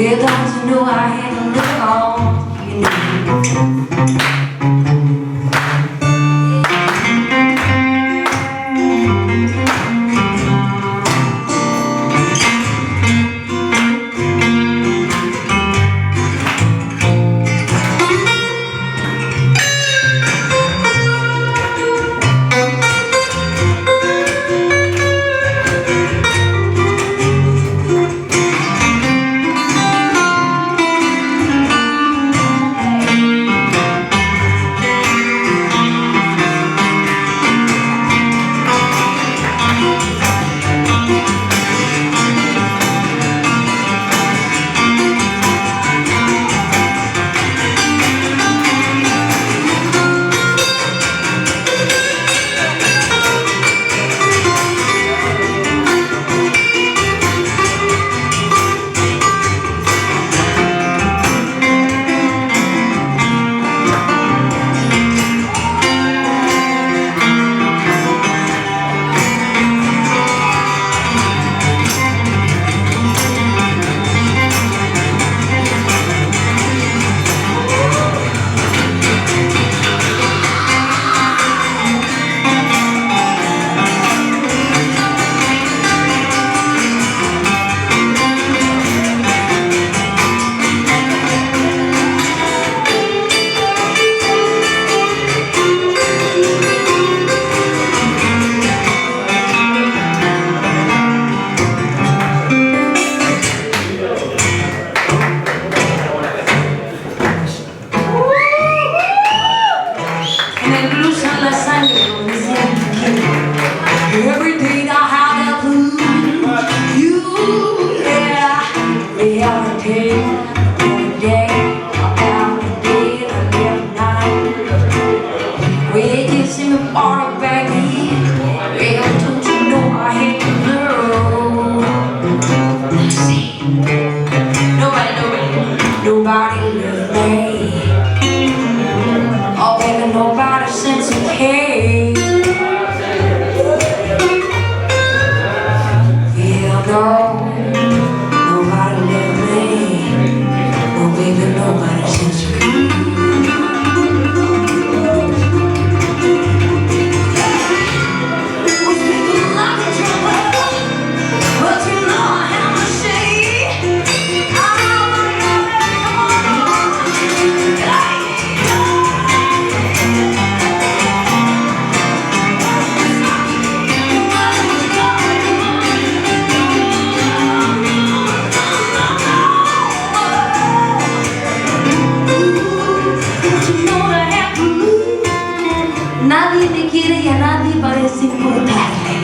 Yeah, don't you know I had to look on, you know. Every day I have that blues, you, yeah, every day, about the day, every night. Well, you see me far back here, well, don't you know I hate the girl? Let's see, nobody loves me. Oh, baby, nobody sends a cake. No, nobody loved me. No, baby, nobody since you came. We speak a lot of trouble, but you know I have my shade. Nadie te quiere y a nadie parece importarle.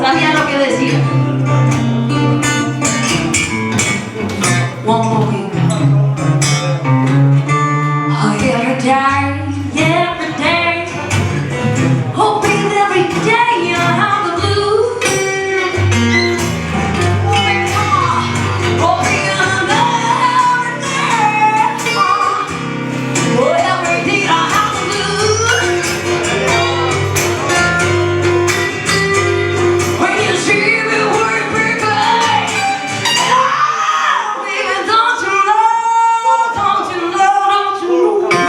¿Sabía lo que decía? One more week. Oh, every day, hoping every day you have the blues. Hoping every day, oh, every day I have the blues. When you see me work, baby, oh, baby, don't you know, don't you know, don't you know?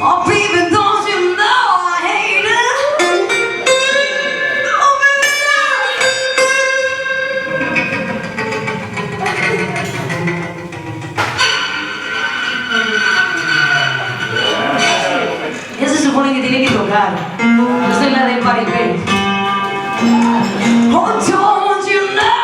Oh, baby, don't you know I hate it? Oh, baby, esa se supone que tiene que tocar. Esa es la de Paripé. Oh, don't you know?